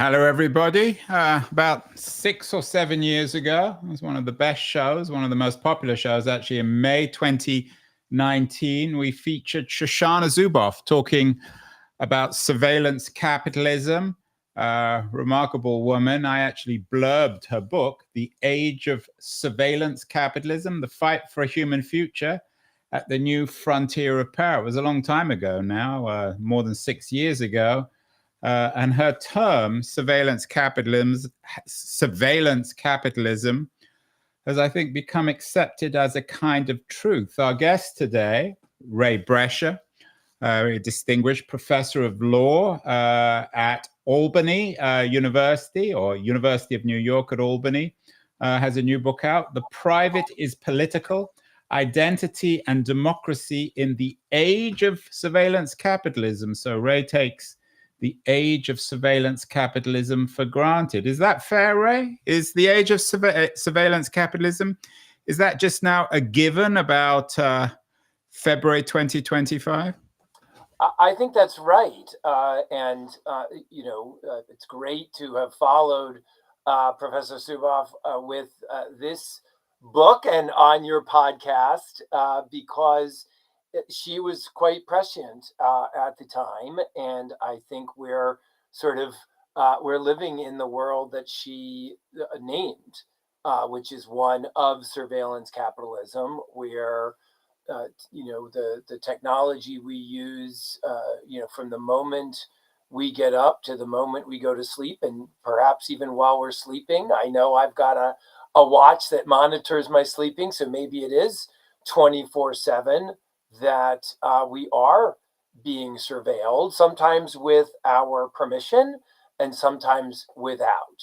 Hello, everybody. About 6 or 7 years ago, it was one of the best shows, one of the most popular shows, actually, in May 2019. We featured Shoshana Zuboff talking about surveillance capitalism. Remarkable woman. I actually blurbed her book, The Age of Surveillance Capitalism, The Fight for a Human Future, at the New Frontier of Power. It was a long time ago now, more than 6 years ago. And her term, surveillance capitalism, has, I think, become accepted as a kind of truth. Our guest today, Ray Brescia, a distinguished professor of law at Albany University, or University of New York at Albany, has a new book out, The Private is Political: Identity and Democracy in the Age of Surveillance Capitalism. So Ray takes the age of surveillance capitalism for granted. Is that fair, Ray? Is the age of surveillance capitalism, is that just now a given about February 2025? I think that's right. It's great to have followed Professor Zuboff with this book and on your podcast because she was quite prescient at the time. And I think we're we're living in the world that she named, which is one of surveillance capitalism, where the technology we use, from the moment we get up to the moment we go to sleep, and perhaps even while we're sleeping. I know I've got a watch that monitors my sleeping, so maybe it is 24/7 that we are being surveilled, sometimes with our permission and sometimes without.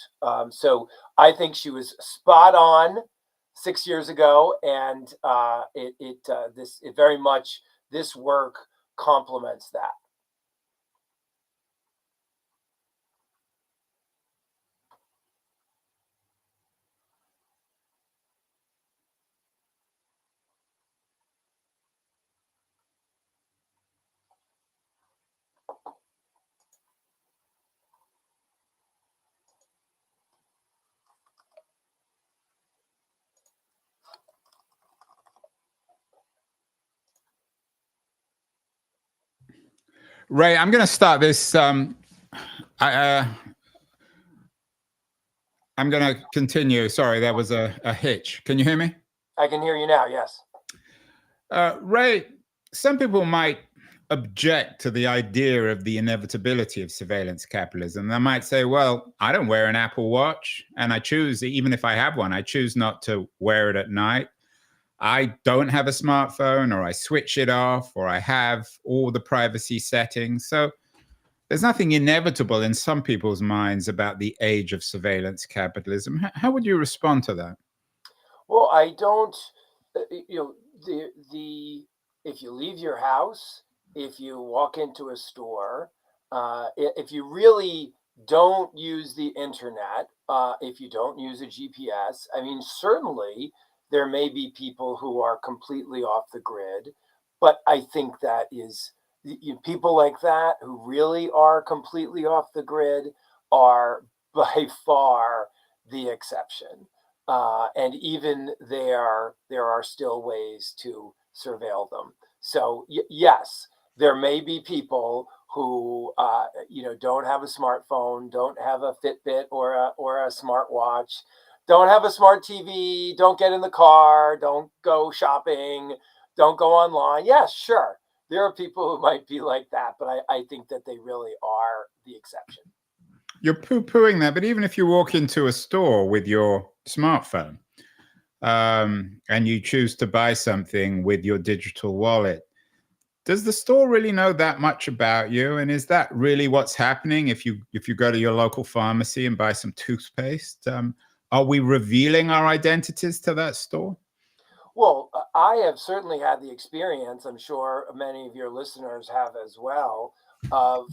So I think she was spot on 6 years ago, and it very much, this work complements that. Ray, I'm going to start this. I'm going to continue. Sorry, there was a hitch. Can you hear me? I can hear you now, yes. Ray, some people might object to the idea of the inevitability of surveillance capitalism. They might say, well, I don't wear an Apple Watch, and I choose, even if I have one, I choose not to wear it at night. I don't have a smartphone, or I switch it off, or I have all the privacy settings. So there's nothing inevitable in some people's minds about the age of surveillance capitalism. How would you respond to that? Well, I don't, if you leave your house, if you walk into a store, if you really don't use the internet, if you don't use a GPS, I mean, certainly there may be people who are completely off the grid, but I think that is, people like that who really are completely off the grid are by far the exception. And even there are still ways to surveil them. So yes, there may be people who don't have a smartphone, don't have a Fitbit or a smartwatch, don't have a smart TV, don't get in the car, don't go shopping, don't go online. Yes, sure, there are people who might be like that, but I think that they really are the exception. You're poo-pooing that, but even if you walk into a store with your smartphone and you choose to buy something with your digital wallet, does the store really know that much about you? And is that really what's happening if you go to your local pharmacy and buy some toothpaste? Are we revealing our identities to that store? Well, I have certainly had the experience, I'm sure many of your listeners have as well, of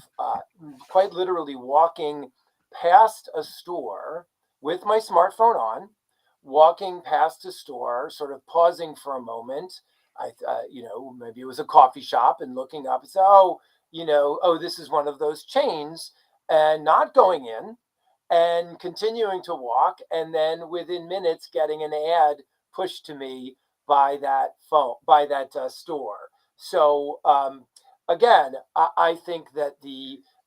quite literally walking past a store with my smartphone on, walking past a store, sort of pausing for a moment. Maybe it was a coffee shop, and looking up and say, oh, this is one of those chains, and not going in, and continuing to walk, and then within minutes getting an ad pushed to me by that phone, by that store. So again, I think that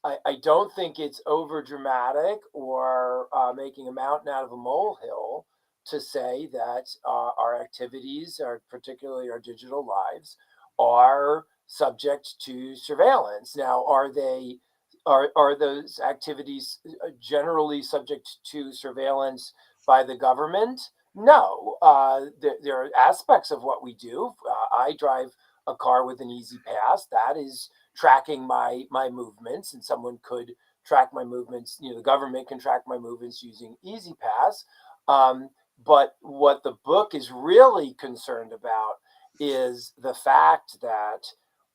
I don't think it's over dramatic or making a mountain out of a molehill to say that our activities, particularly our digital lives, are subject to surveillance. Now, are those activities generally subject to surveillance by the government? No, there are aspects of what we do. I drive a car with an easy pass. That is tracking my movements, and someone could track my movements. The government can track my movements using Easy Pass. But what the book is really concerned about is the fact that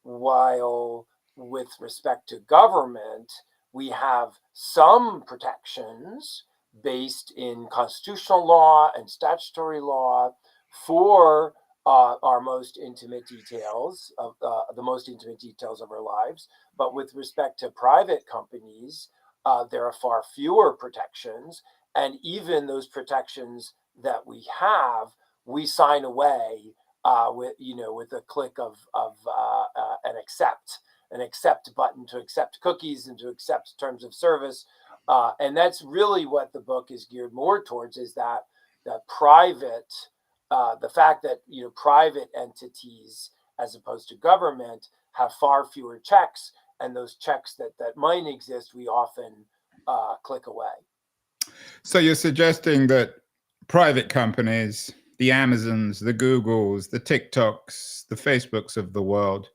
while with respect to government, we have some protections based in constitutional law and statutory law for our most intimate details of the most intimate details of our lives. But with respect to private companies, there are far fewer protections, and even those protections that we have, we sign away with a click of an accept button to accept cookies and to accept terms of service. And that's really what the book is geared more towards, is that the private, the fact that private entities as opposed to government have far fewer checks, and those checks that might exist, we often click away. So you're suggesting that private companies, the Amazons, the Googles, the TikToks, the Facebooks of the world,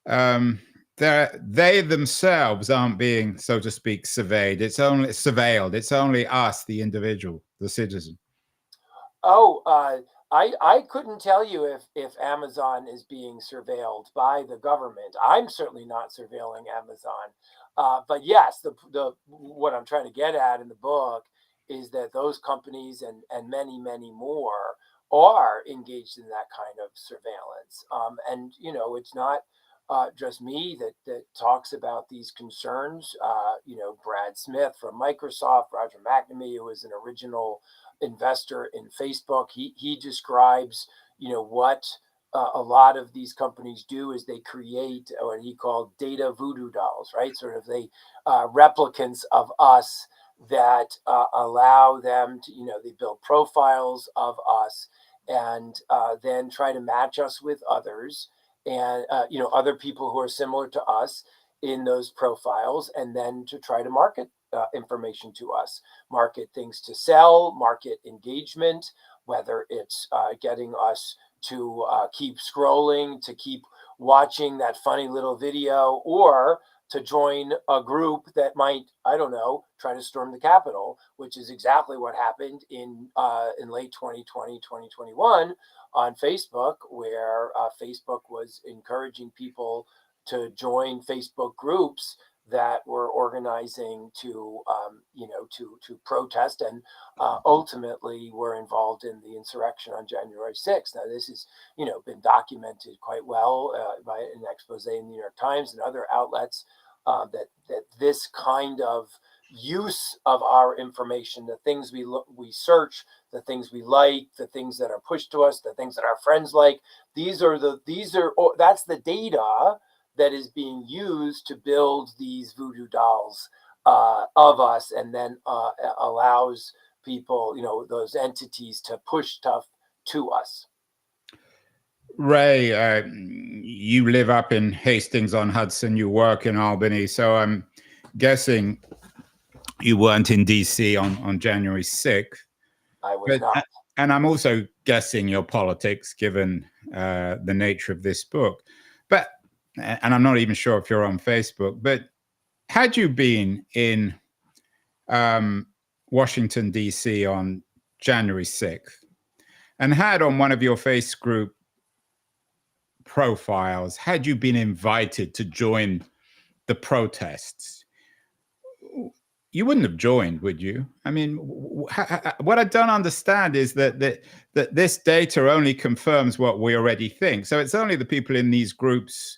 they themselves aren't being, so to speak, surveyed. It's only surveilled. It's only us, the individual, the citizen. Oh, I couldn't tell you if Amazon is being surveilled by the government. I'm certainly not surveilling Amazon. But yes, the what I'm trying to get at in the book is that those companies and many more are engaged in that kind of surveillance. And it's not just me that talks about these concerns. Brad Smith from Microsoft, Roger McNamee, who was an original investor in Facebook, he describes what a lot of these companies do is they create what he called data voodoo dolls, right? Sort of they replicants of us that allow them to, they build profiles of us and then try to match us with others and other people who are similar to us in those profiles, and then to try to market information to us, market things to sell, market engagement, whether it's getting us to keep scrolling, to keep watching that funny little video, or to join a group that might, I don't know, try to storm the Capitol, which is exactly what happened in late 2020, 2021 on Facebook, where Facebook was encouraging people to join Facebook groups that were organizing to protest and ultimately were involved in the insurrection on January 6th. Now, this has been documented quite well by an expose in the New York Times and other outlets that this kind of use of our information, the things we search, the things we like, the things that are pushed to us, the things that our friends like, that's the data that is being used to build these voodoo dolls of us, and then allows people, those entities, to push stuff to us. Ray, you live up in Hastings-on-Hudson, you work in Albany, so I'm guessing you weren't in DC on January 6th. I was not. And I'm also guessing your politics, given the nature of this book. And I'm not even sure if you're on Facebook, but had you been in Washington, D.C. on January 6th and had on one of your Facebook profiles, had you been invited to join the protests, you wouldn't have joined, would you? I mean, what I don't understand is that this data only confirms what we already think. So it's only the people in these groups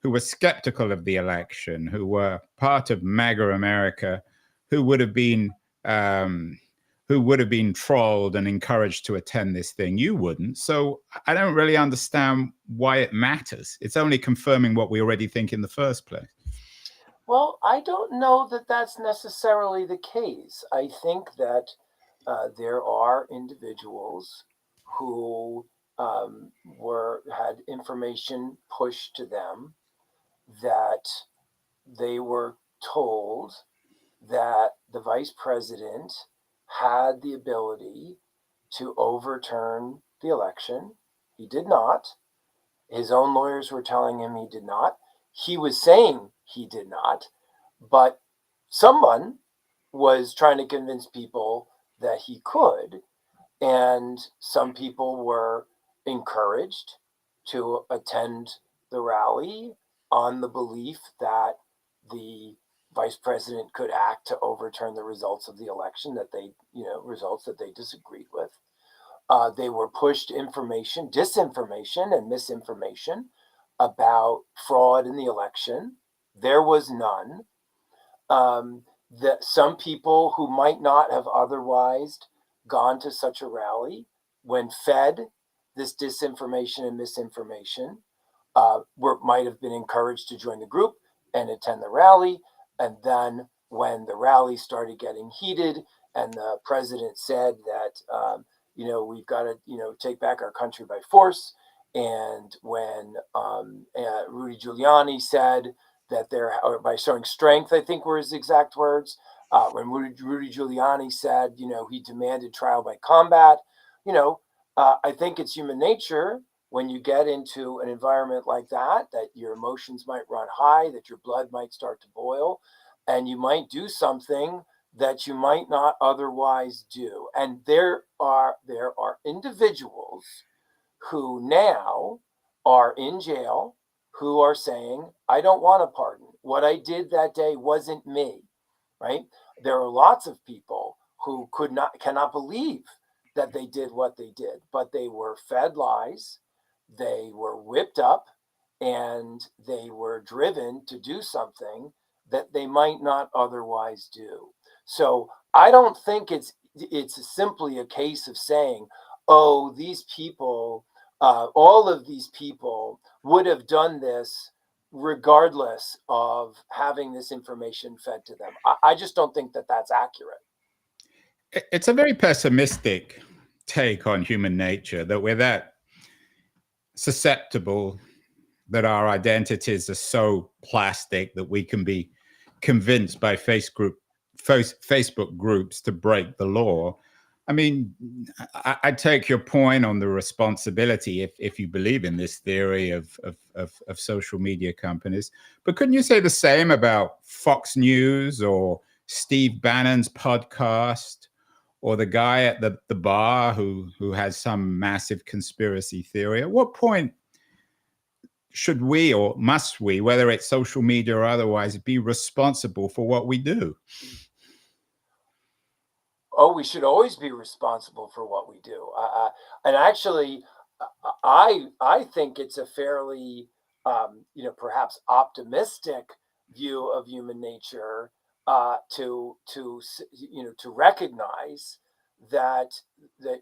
who were skeptical of the election, who were part of MAGA America, who would have been trolled and encouraged to attend this thing. You wouldn't. So I don't really understand why it matters. It's only confirming what we already think in the first place. Well, I don't know that that's necessarily the case. I think that there are individuals who had information pushed to them that they were told that the vice president had the ability to overturn the election. He did not. His own lawyers were telling him he did not. He was saying he did not, but someone was trying to convince people that he could. And some people were encouraged to attend the rally on the belief that the vice president could act to overturn the results of the election that they, results that they disagreed with. They were pushed information, disinformation, and misinformation about fraud in the election. There was none. That some people who might not have otherwise gone to such a rally, when fed this disinformation and misinformation, might have been encouraged to join the group and attend the rally. And then when the rally started getting heated and the president said that, we've got to, take back our country by force. And when Rudy Giuliani said that or by showing strength, I think were his exact words, when Rudy Giuliani said, he demanded trial by combat, I think it's human nature when you get into an environment like that your emotions might run high, that your blood might start to boil, and you might do something that you might not otherwise do. And there are individuals who now are in jail who are saying, I don't want a pardon. What I did that day wasn't me, right? There are lots of people who cannot believe that they did what they did, but they were fed lies, they were whipped up, and they were driven to do something that they might not otherwise do. So I don't think it's simply a case of saying, oh, these people, all of these people would have done this regardless of having this information fed to them. I just don't think that that's accurate. It's a very pessimistic take on human nature, that we're that susceptible, that our identities are so plastic that we can be convinced by Facebook groups to break the law. I mean, I take your point on the responsibility if you believe in this theory of social media companies. But couldn't you say the same about Fox News or Steve Bannon's podcast, or the guy at the bar who has some massive conspiracy theory? At what point should we, or must we, whether it's social media or otherwise, be responsible for what we do? Oh, we should always be responsible for what we do. And actually, I think it's a fairly, perhaps optimistic view of human nature, to recognize that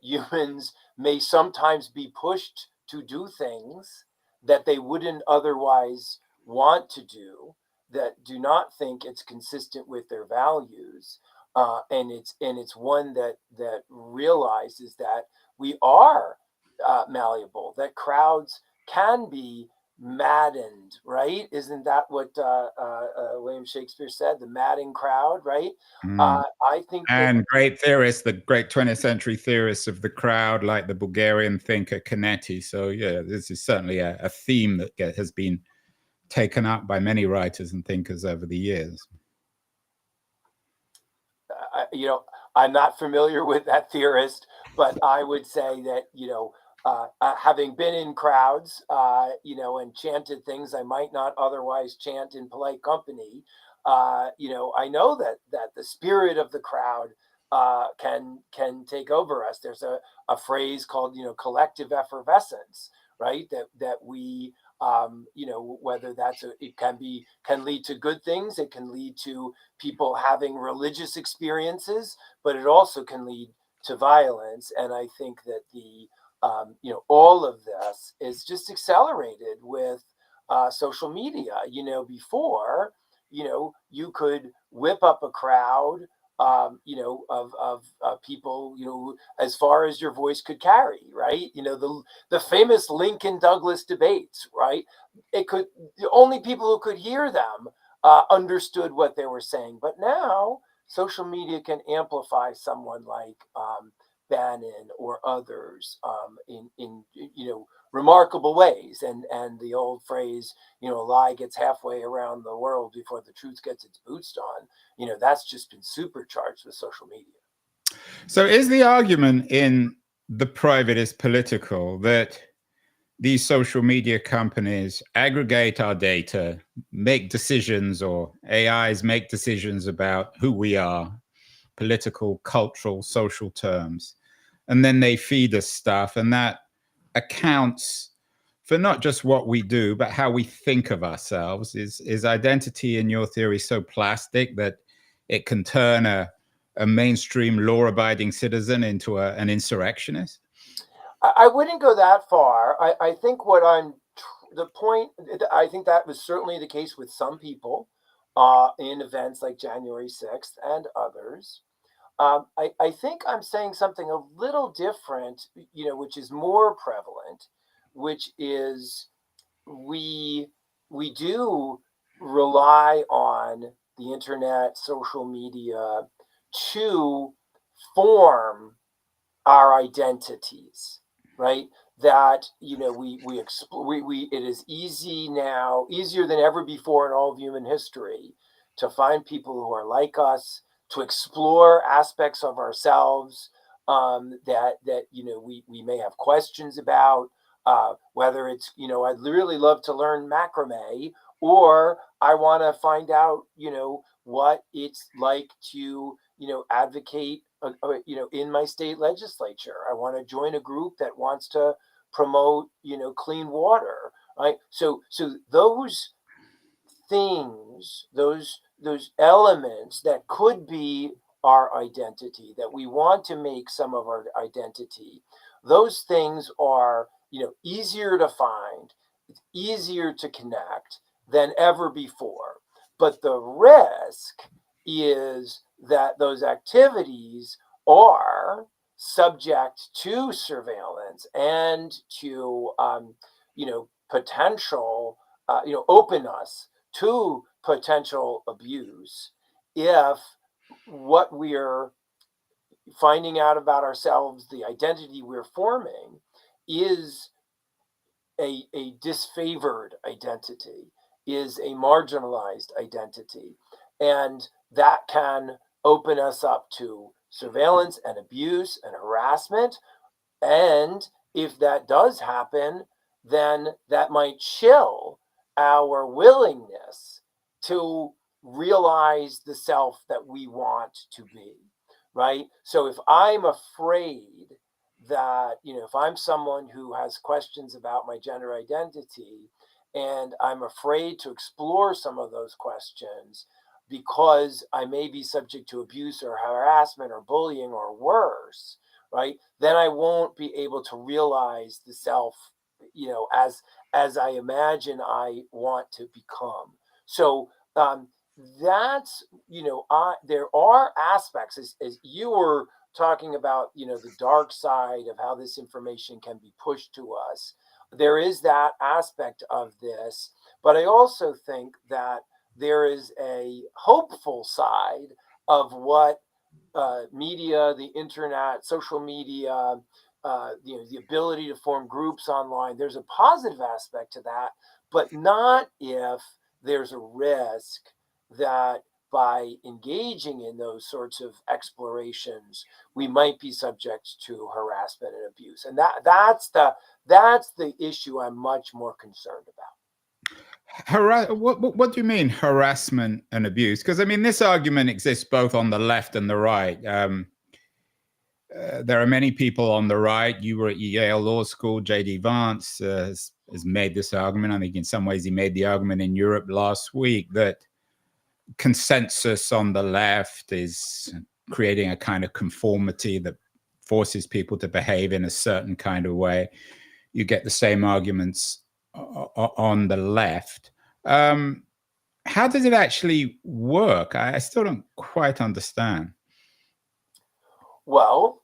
humans may sometimes be pushed to do things that they wouldn't otherwise want to do, that do not think it's consistent with their values. And it's one that realizes that we are malleable, that crowds can be maddened, right? Isn't that what William Shakespeare said? The madding crowd, right? I think and great theorists, the great 20th century theorists of the crowd, like the Bulgarian thinker Canetti. So yeah, this is certainly a theme that has been taken up by many writers and thinkers over the years. I'm not familiar with that theorist, but I would say that, having been in crowds, and chanted things I might not otherwise chant in polite company, I know that the spirit of the crowd can take over us. There's a phrase called, collective effervescence, right? That we whether it can lead to good things. It can lead to people having religious experiences, but it also can lead to violence. And I think that all of this is just accelerated with social media. Before, you could whip up a crowd, of people, as far as your voice could carry, right? The famous Lincoln Douglas debates, right? The only people who could hear them understood what they were saying. But now social media can amplify someone like Bannon or others in remarkable ways. And the old phrase, a lie gets halfway around the world before the truth gets its boots on. That's just been supercharged with social media. So is the argument in The Private is Political that these social media companies aggregate our data, make decisions, or AIs make decisions about who we are, political, cultural, social terms, and then they feed us stuff, and that accounts for not just what we do, but how we think of ourselves? Is identity, in your theory, so plastic that it can turn a mainstream law-abiding citizen into an insurrectionist? I wouldn't go that far. I think the point, I think that was certainly the case with some people in events like January 6th and others. I think I'm saying something a little different, which is more prevalent, which is we do rely on the internet, social media to form our identities, right? That it is easy now, easier than ever before in all of human history, to find people who are like us, to explore aspects of ourselves that we may have questions about. Whether it's I'd really love to learn macrame, or I want to find out what it's like to advocate in my state legislature. I want to join a group that wants to promote clean water, right? So those things, those elements that could be our identity, that we want to make some of our identity, those things are easier to find, it's easier to connect than ever before. But the risk is that those activities are subject to surveillance and to potential open us to potential abuse if what we're finding out about ourselves, the identity we're forming, is a disfavored identity, is a marginalized identity. And that can open us up to surveillance and abuse and harassment. And if that does happen, then that might chill our willingness to realize the self that we want to be, right? So if I'm afraid that, if I'm someone who has questions about my gender identity, and I'm afraid to explore some of those questions because I may be subject to abuse or harassment or bullying or worse, right? Then I won't be able to realize the self, as I imagine I want to become. So that's, there are aspects, as you were talking about, the dark side of how this information can be pushed to us. There is that aspect of this, but I also think that there is a hopeful side of what media, the internet, social media, the ability to form groups online. There's a positive aspect to that, but not if there's a risk that by engaging in those sorts of explorations, we might be subject to harassment and abuse. And that's the issue I'm much more concerned about. What do you mean harassment and abuse? Because I mean, this argument exists both on the left and the right. there are many people on the right. You were at Yale Law School. J.D. Vance has made this argument. I think in some ways he made the argument in Europe last week that consensus on the left is creating a kind of conformity that forces people to behave in a certain kind of way. You get the same arguments on the left. How does it actually work? I still don't quite understand. Well,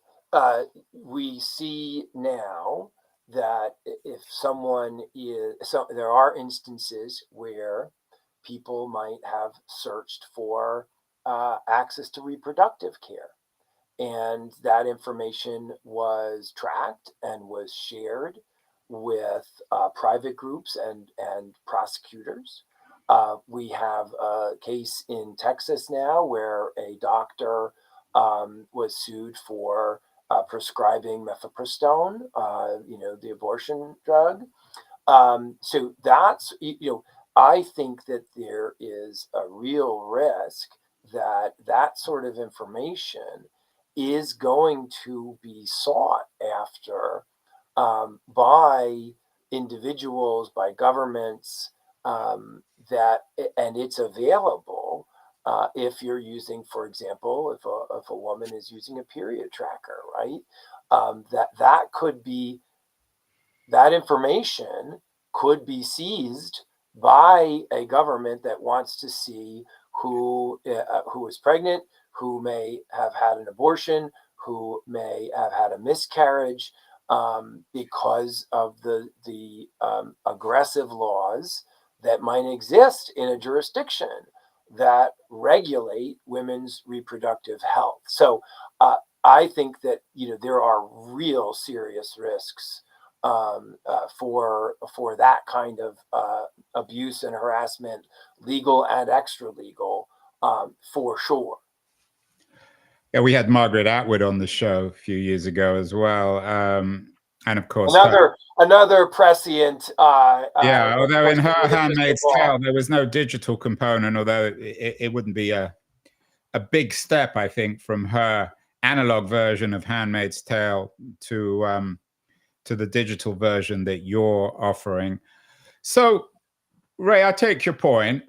we see now that if someone is, so there are instances where people might have searched for access to reproductive care, and that information was tracked and was shared with private groups and prosecutors. We have a case in Texas now where a doctor was sued for prescribing mifepristone, the abortion drug. So that's, I think that there is a real risk that that sort of information is going to be sought after by individuals, by governments, and it's available if you're using, for example, if a woman is using a period tracker, right? That could be, that information could be seized by a government that wants to see who is pregnant, who may have had an abortion, who may have had a miscarriage, because of the aggressive laws that might exist in a jurisdiction that regulate women's reproductive health. So I think that there are real serious risks for that kind of abuse and harassment, legal and extra legal, for sure. Yeah, we had Margaret Atwood on the show a few years ago as well, and of course another prescient. Yeah, although in her Handmaid's Tale there was no digital component, although it wouldn't be a big step, I think, from her analog version of Handmaid's Tale to the digital version that you're offering. So, Ray, I take your point.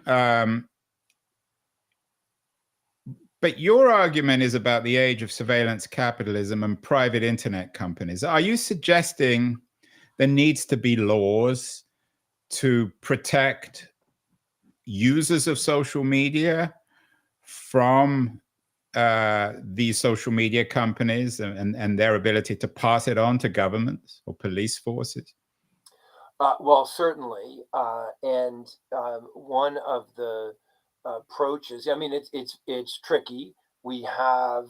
But your argument is about the age of surveillance capitalism and private internet companies. Are you suggesting there needs to be laws to protect users of social media from these social media companies and their ability to pass it on to governments or police forces? Well, certainly, and one of the approaches. I mean, it's tricky. We have,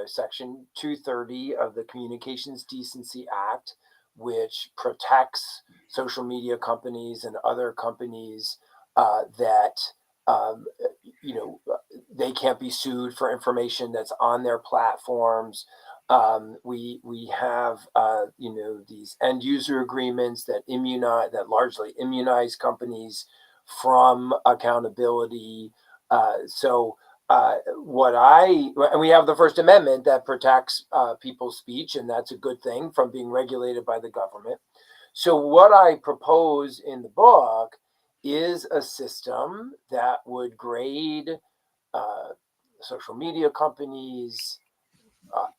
Section 230 of the Communications Decency Act, which protects social media companies and other companies that they can't be sued for information that's on their platforms. We have these end user agreements that largely immunize companies from accountability. And we have the First Amendment that protects people's speech, and that's a good thing, from being regulated by the government. So what I propose in the book is a system that would grade social media companies,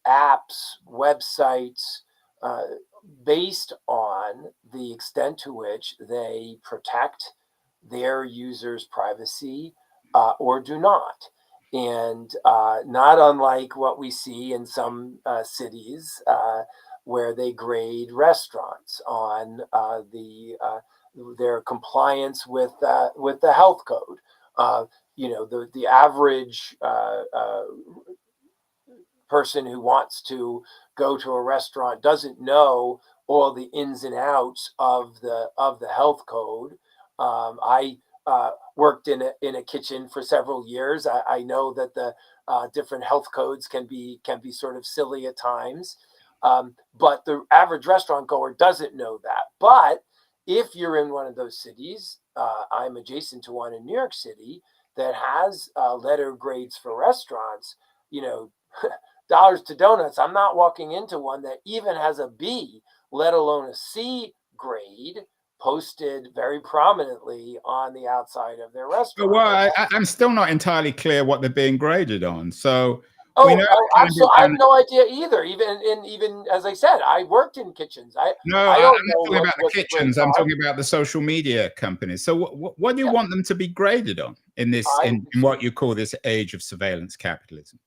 apps, websites, based on the extent to which they protect their users' privacy or do not. And not unlike what we see in some cities where they grade restaurants on their compliance with the health code. The average person who wants to go to a restaurant doesn't know all the ins and outs of the health code. I worked in a kitchen for several years. I know that the different health codes can be sort of silly at times, but the average restaurant goer doesn't know that. But if you're in one of those cities, I'm adjacent to one in New York City that has letter grades for restaurants. dollars to donuts, I'm not walking into one that even has a B, let alone a C grade, posted very prominently on the outside of their restaurant. Well, I'm still not entirely clear what they're being graded on. So we know Oh, kind absolutely. I have of, no idea either. Even as I said, I worked in kitchens. no, I I'm don't not know talking about what the the grades kitchens. I'm are. talking about the social media companies. So what do you Yeah, want them to be graded on in this, I in what you call this age of surveillance capitalism?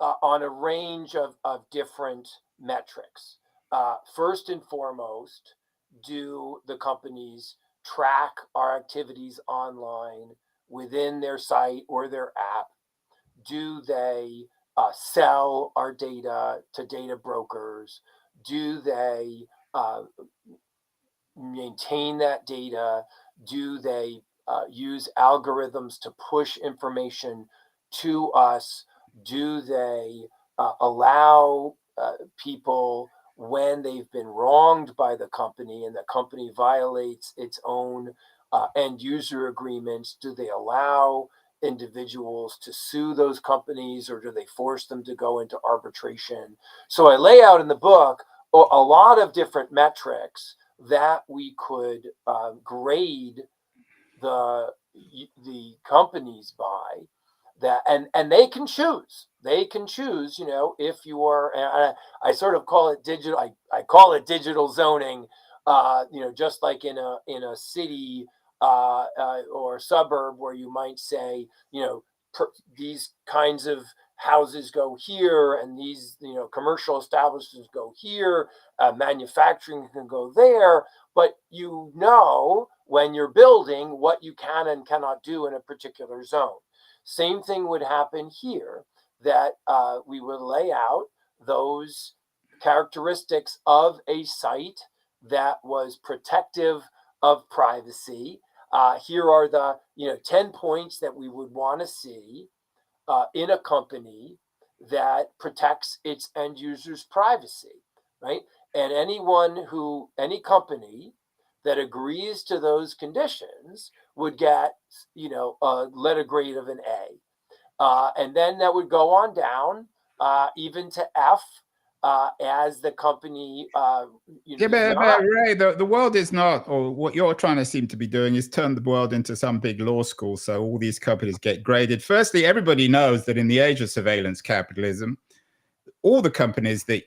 on a range of different metrics. First and foremost, do the companies track our activities online within their site or their app? Do they sell our data to data brokers? Do they maintain that data? Do they use algorithms to push information to us? Do they allow people, when they've been wronged by the company and the company violates its own end user agreements, do they allow individuals to sue those companies, or do they force them to go into arbitration? So I lay out in the book a lot of different metrics that we could grade the companies by, that and they can choose, if you are, and I sort of call it digital, I call it digital zoning, just like in a city or suburb, where you might say, these kinds of houses go here, and these commercial establishments go here, manufacturing can go there, but when you're building, what you can and cannot do in a particular zone. Same thing would happen here, that we would lay out those characteristics of a site that was protective of privacy. Here are the 10 points that we would want to see in a company that protects its end users' privacy, right? And any company that agrees to those conditions would get, a letter grade of an A. And then that would go on down, even to F, as the company, Yeah, does but not. Ray, the world is not, or what you're trying to seem to be doing is turn the world into some big law school. So all these companies get graded. Firstly, everybody knows that in the age of surveillance capitalism, all the companies that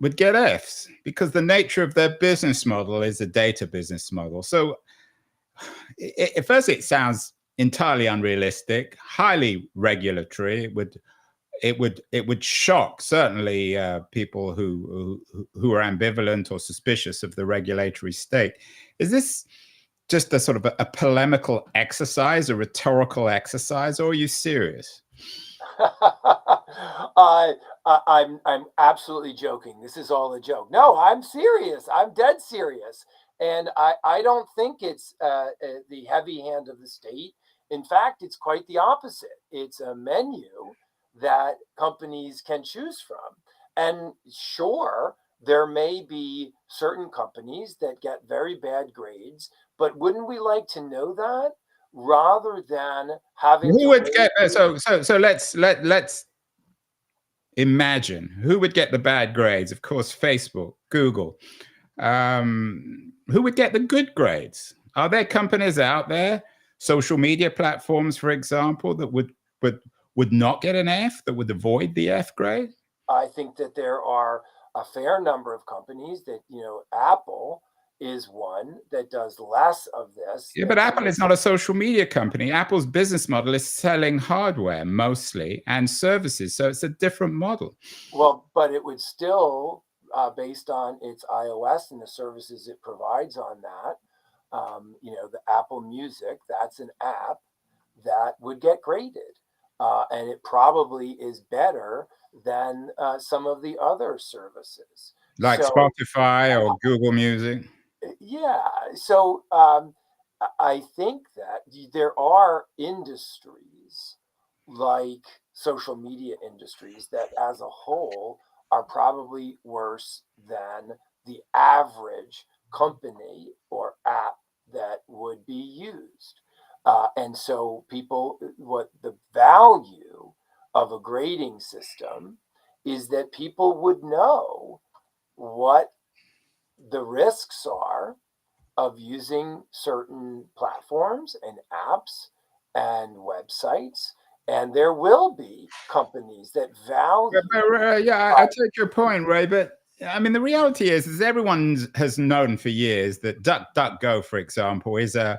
would get Fs, because the nature of their business model is a data business model. So firstly, it sounds entirely unrealistic, highly regulatory. It would shock certainly people who are ambivalent or suspicious of the regulatory state. Is this just a sort of a polemical exercise, a rhetorical exercise, or are you serious? I, I'm absolutely joking. This is all a joke. No, I'm serious. I'm dead serious, and I don't think it's the heavy hand of the state. In fact, it's quite the opposite. It's a menu that companies can choose from, and sure, there may be certain companies that get very bad grades, but wouldn't we like to know that, rather than having Who to would wait? get so let's imagine who would get the bad grades. Of course, Facebook, Google. Who would get the good grades? Are there companies out there, social media platforms, for example, that would would not get an F, that would avoid the F grade? I think that there are a fair number of companies that, Apple is one that does less of this Yeah, but than Apple some. is not a social media company. Apple's business model is selling hardware mostly and services, so it's a different model. Well, but it would still, based on its iOS and the services it provides on that, the Apple Music, that's an app that would get graded. And it probably is better than some of the other services. Like So, Spotify or Google Music. yeah. So I think that there are industries, like social media industries, that as a whole are probably worse than the average company or app that would be used. And so what the value of a grading system is that people would know what the risks are of using certain platforms and apps and websites. And there will be companies that value. Yeah, I take your point, Ray. But I mean, the reality is everyone has known for years that DuckDuckGo, for example, is a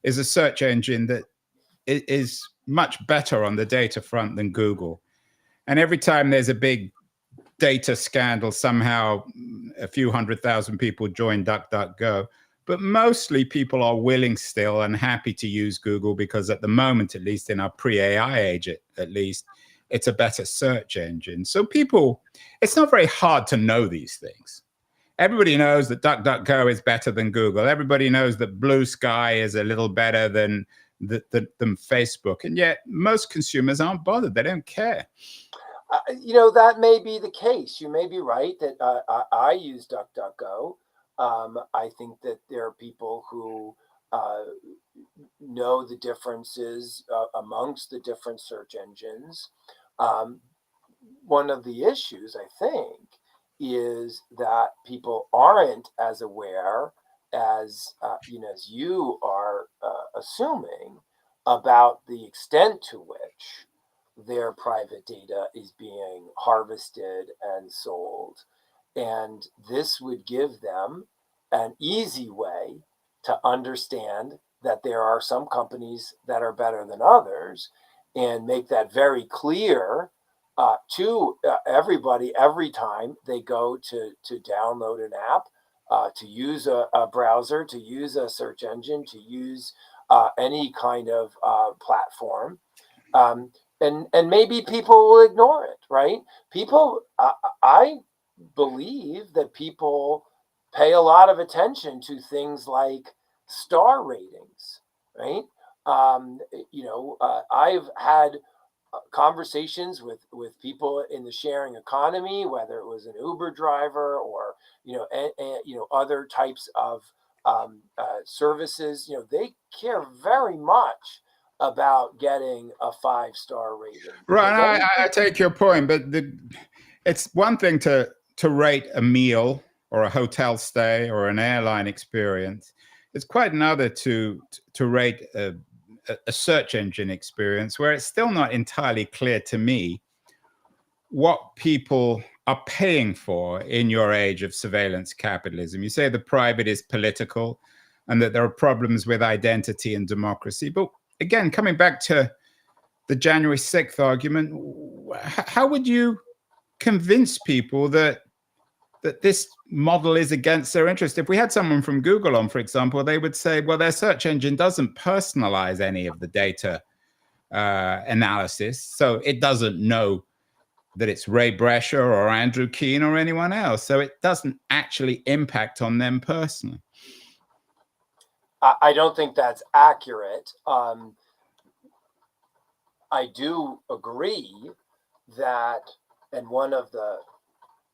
search engine that is much better on the data front than Google. And every time there's a big data scandal, somehow a few 100,000 people join DuckDuckGo. But mostly people are willing still and happy to use Google because at the moment, at least in our pre-AI age, at least, it's a better search engine. So people, it's not very hard to know these things. Everybody knows that DuckDuckGo is better than Google. Everybody knows that Blue Sky is a little better than Facebook. And yet most consumers aren't bothered. They don't care. That may be the case. You may be right that I use DuckDuckGo. I think that there are people who know the differences amongst the different search engines. One of the issues, I think, is that people aren't as aware as as you are assuming about the extent to which their private data is being harvested and sold. And this would give them an easy way to understand that there are some companies that are better than others and make that very clear to everybody every time they go to download an app, to use a browser, to use a search engine, to use any kind of platform. And maybe people will ignore it, right? People, I believe that people pay a lot of attention to things like star ratings, right? I've had conversations with people in the sharing economy, whether it was an Uber driver or other types of services. They care very much about getting a 5-star rating. Right, I take your point, but it's one thing to rate a meal or a hotel stay or an airline experience. It's quite another to rate a search engine experience, where it's still not entirely clear to me what people are paying for in your age of surveillance capitalism. You say the private is political and that there are problems with identity and democracy. But again, coming back to the January 6th argument, how would you convince people that this model is against their interest? If we had someone from Google on, for example, they would say, well, their search engine doesn't personalize any of the data analysis, so it doesn't know that it's Ray Brescia or Andrew Keen or anyone else. So it doesn't actually impact on them personally. I don't think that's accurate. I do agree that, and one of the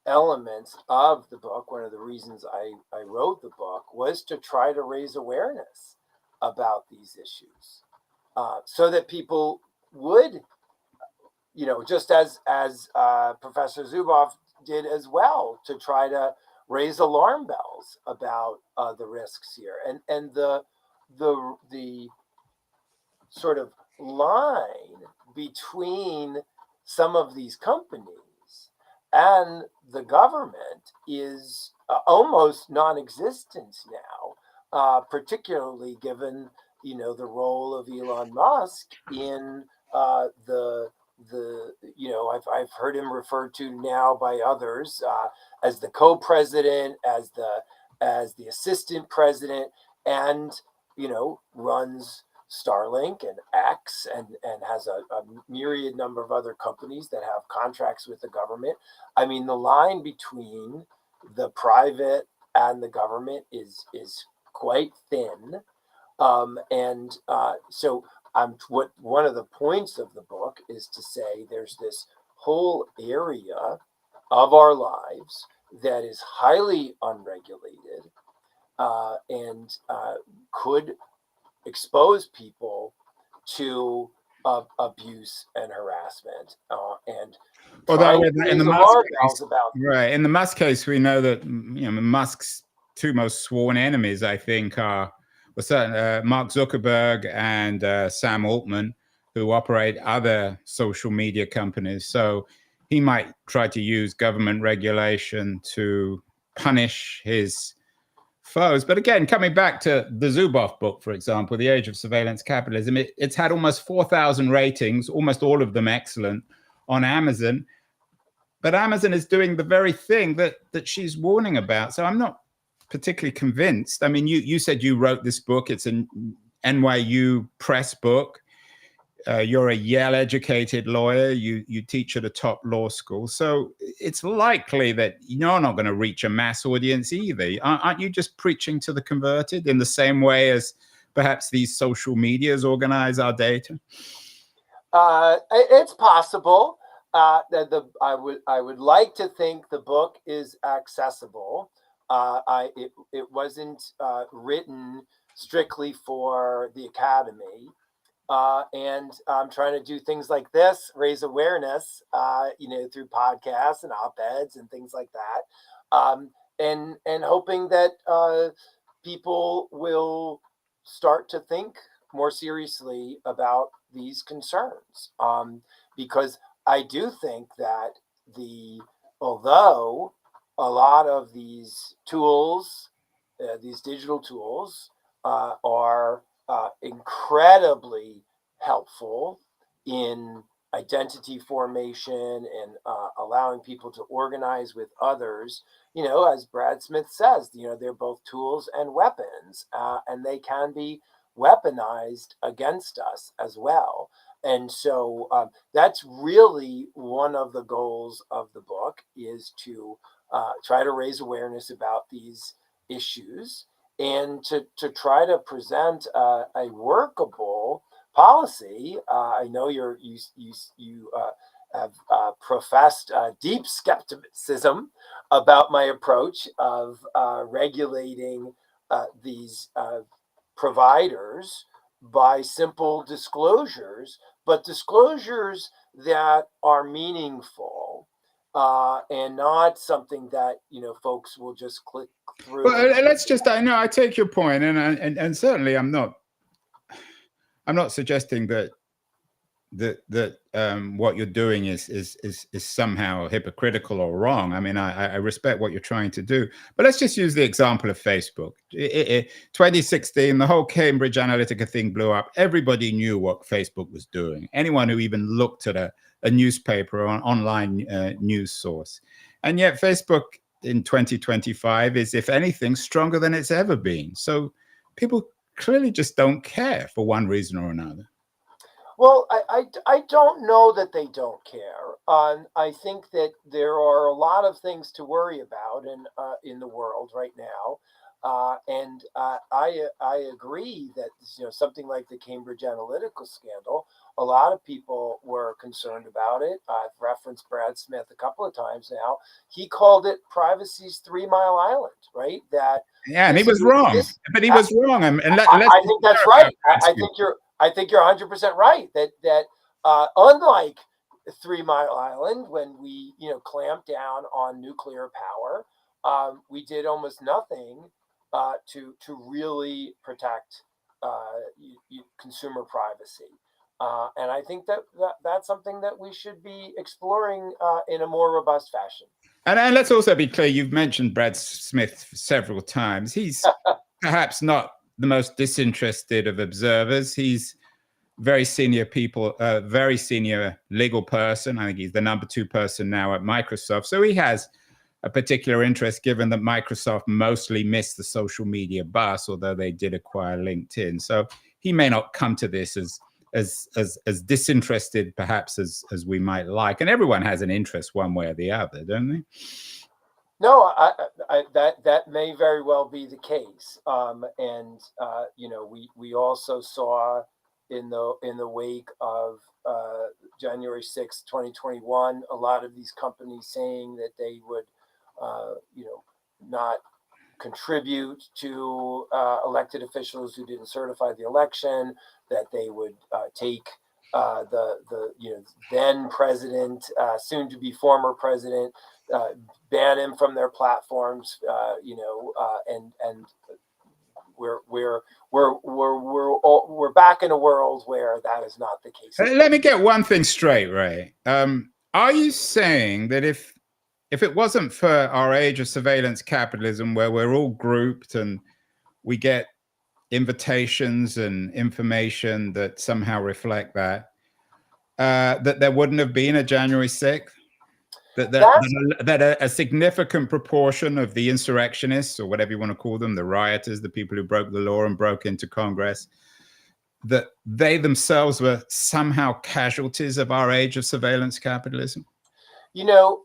elements of the book, one of the reasons I wrote the book, was to try to raise awareness about these issues, so that people would, just as Professor Zuboff did as well, to try to raise alarm bells about the risks here, and the sort of line between some of these companies and the government is almost non-existent now, particularly given the role of Elon Musk in I've heard him referred to now by others as the co-president, as the assistant president, and runs Starlink and X, and has a myriad number of other companies that have contracts with the government. I mean, the line between the private and the government is quite thin, so what one of the points of the book is to say there's this whole area of our lives that is highly unregulated, and could expose people to of abuse and harassment, and Although trying to in the raise Musk alarm case, bells about. right, in the Musk case, we know that Musk's two most sworn enemies, I think, are Mark Zuckerberg and Sam Altman, who operate other social media companies. So he might try to use government regulation to punish his foes. But again, coming back to the Zuboff book, for example, The Age of Surveillance Capitalism, it's had almost 4,000 ratings, almost all of them excellent, on Amazon. But Amazon is doing the very thing that she's warning about. So I'm not particularly convinced. I mean, you said you wrote this book. It's an NYU press book. You're a Yale-educated lawyer. You teach at a top law school. So it's likely that you're not going to reach a mass audience either. Aren't you just preaching to the converted in the same way as perhaps these social medias organize our data? It's possible. I would like to think the book is accessible. It wasn't written strictly for the academy. And I'm trying to do things like this, raise awareness, through podcasts and op-eds and things like that, and hoping that people will start to think more seriously about these concerns, because I do think that although a lot of these tools, these digital tools, are incredibly helpful in identity formation and allowing people to organize with others. As Brad Smith says, they're both tools and weapons, and they can be weaponized against us as well. And so that's really one of the goals of the book, is to try to raise awareness about these issues and to try to present a workable policy. I know you have professed deep skepticism about my approach of regulating these providers by simple disclosures, but disclosures that are meaningful, and not something that folks will just click through. Well, I know I take your point, and certainly I'm not suggesting that what you're doing is somehow hypocritical or wrong. I mean, I respect what you're trying to do, but let's just use the example of Facebook. 2016, the whole Cambridge Analytica thing blew up. Everybody knew what Facebook was doing. Anyone who even looked at a newspaper or an online news source, and yet Facebook in 2025 is, if anything, stronger than it's ever been. So people clearly just don't care for one reason or another. Well, I don't know that they don't care. I think that there are a lot of things to worry about in the world right now, and I agree that something like the Cambridge Analytica scandal, a lot of people were concerned about it. I've referenced Brad Smith a couple of times now. He called it privacy's 3 Mile Island, right? And he was wrong, but he was wrong. And I think that's right. I think you're 100% right that unlike 3 Mile Island, when we clamped down on nuclear power, we did almost nothing to really protect consumer privacy. And I think that's something that we should be exploring in a more robust fashion. And let's also be clear, you've mentioned Brad Smith several times. He's perhaps not the most disinterested of observers. He's very senior legal person. I think he's the number 2 person now at Microsoft. So he has a particular interest, given that Microsoft mostly missed the social media bus, although they did acquire LinkedIn. So he may not come to this as disinterested perhaps as we might like. And everyone has an interest one way or the other, don't they? No, that may very well be the case. And we also saw in the wake of January 6th, 2021, a lot of these companies saying that they would not contribute to elected officials who didn't certify the election, that they would take then president, soon to be former president, ban him from their platforms, and we're back in a world where that is not the case. Let me get one thing straight, Ray. Are you saying that if it wasn't for our age of surveillance capitalism, where we're all grouped and we get invitations and information that somehow reflect that, that there wouldn't have been a January 6th? That a significant proportion of the insurrectionists, or whatever you want to call them, the rioters, the people who broke the law and broke into Congress, that they themselves were somehow casualties of our age of surveillance capitalism?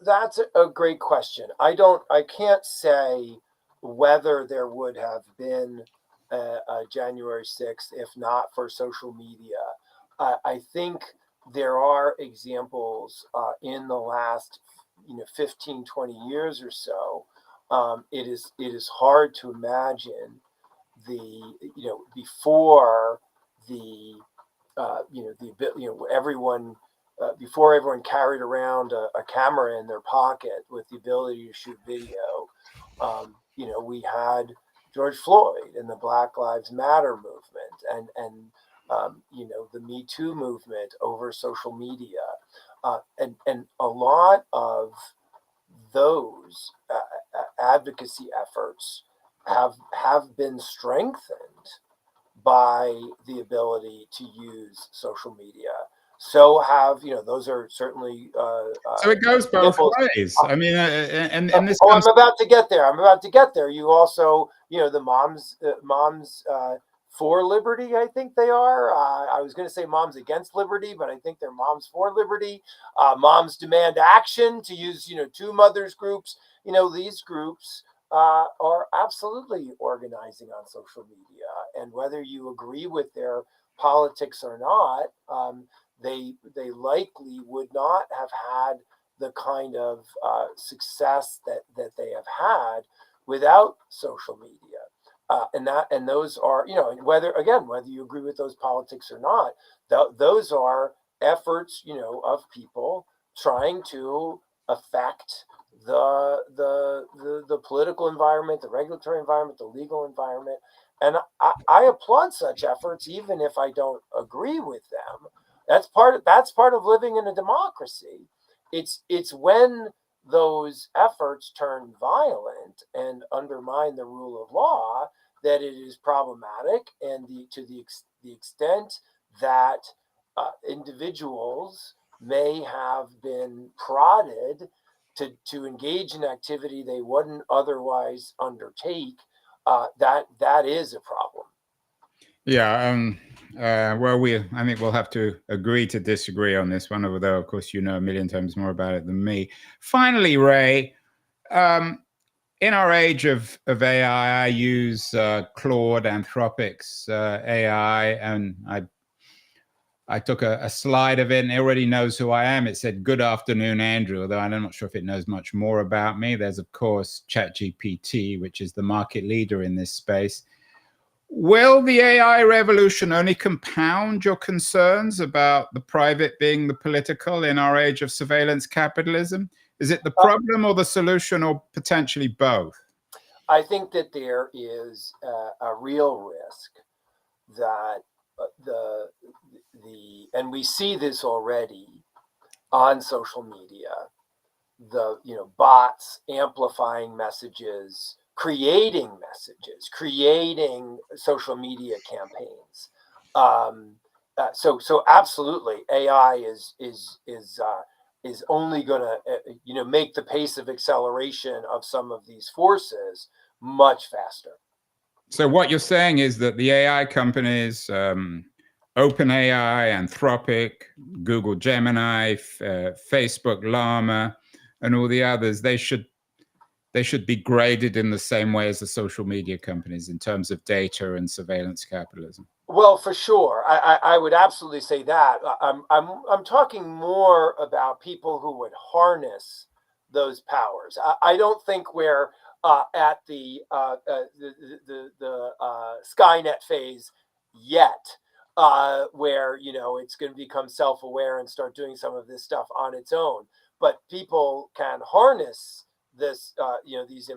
That's a great question. I can't say whether there would have been a January 6th if not for social media. I think there are examples in the last 15, 20 years or so. It is hard to imagine before everyone before everyone carried around a camera in their pocket with the ability to shoot video. We had George Floyd and the Black Lives Matter movement, and the Me Too movement over social media, and a lot of those advocacy efforts have been strengthened by the ability to use social media. So those are certainly. So it goes both ways. I mean, and this. I'm about to get there. You also, the moms for liberty. I think they are. I was going to say moms against liberty, but I think they're moms for liberty. Moms demand action, to use two mothers groups. These groups are absolutely organizing on social media, and whether you agree with their politics or not, they likely would not have had the kind of success that they have had without social media. And those are, whether you agree with those politics or not, those are efforts, of people trying to affect the political environment, the regulatory environment, the legal environment. And I applaud such efforts, even if I don't agree with them. That's part of living in a democracy. It's when those efforts turn violent and undermine the rule of law that it is problematic, and to the extent that individuals may have been prodded to engage in activity they wouldn't otherwise undertake. That is a problem. Yeah. I think we'll have to agree to disagree on this one, although, of course, you know a million times more about it than me. Finally, Ray, in our age of AI, I use Claude Anthropic's AI, and I took a slide of it, and it already knows who I am. It said, "Good afternoon, Andrew," although I'm not sure if it knows much more about me. There's, of course, ChatGPT, which is the market leader in this space. Will the AI revolution only compound your concerns about the private being the political in our age of surveillance capitalism? Is it the problem or the solution, or potentially both? I think that there is a real risk that and we see this already on social media, bots amplifying messages, creating social media campaigns. So absolutely, AI is only going to make the pace of acceleration of some of these forces much faster. So what you're saying is that the AI companies, OpenAI, Anthropic, Google Gemini, Facebook Llama, and all the others, they should be graded in the same way as the social media companies in terms of data and surveillance capitalism. Well, for sure, I would absolutely say that. I'm talking more about people who would harness those powers. I don't think we're at the Skynet phase yet. where, you know, it's going to become self-aware and start doing some of this stuff on its own. But people can harness this, you know, these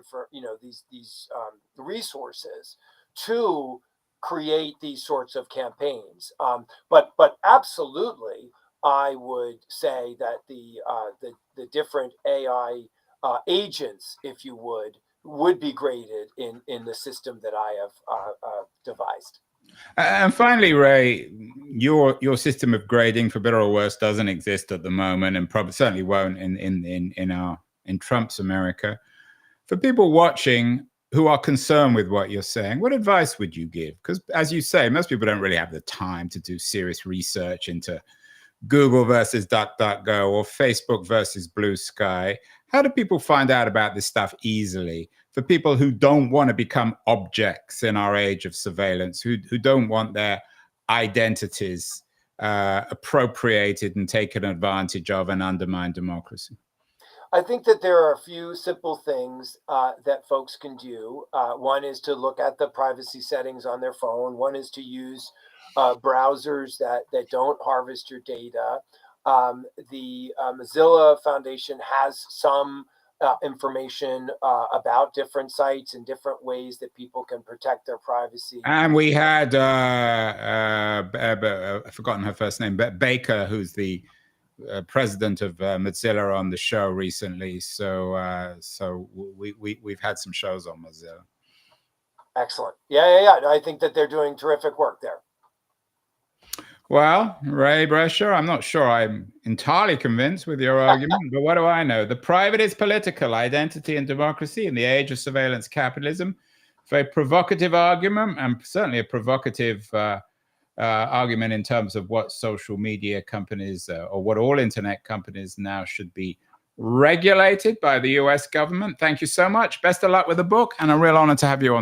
resources to create these sorts of campaigns. But absolutely, I would say that the different AI agents, if you would be graded in the system that I have devised. And finally, Ray, your system of grading, for better or worse, doesn't exist at the moment, and probably certainly won't in Trump's America. For people watching who are concerned with what you're saying, what advice would you give? Because, as you say, most people don't really have the time to do serious research into Google versus DuckDuckGo or Facebook versus Blue Sky. How do people find out about this stuff easily? For people who don't want to become objects in our age of surveillance, who don't want their identities appropriated and taken advantage of and undermine democracy? I think that there are a few simple things that folks can do. One is to look at the privacy settings on their phone. One is to use browsers that don't harvest your data. The Mozilla Foundation has some information about different sites and different ways that people can protect their privacy. And we had, I've forgotten her first name, but Baker, who's the president of Mozilla, on the show recently. So we've had some shows on Mozilla. Excellent. Yeah. I think that they're doing terrific work there. Well, Ray Brescia, I'm not sure I'm entirely convinced with your argument, but what do I know? The private is political, identity and democracy in the age of surveillance capitalism. Very provocative argument, and certainly a provocative argument in terms of what social media companies or what all internet companies now should be regulated by the US government. Thank you so much. Best of luck with the book, and a real honor to have you on.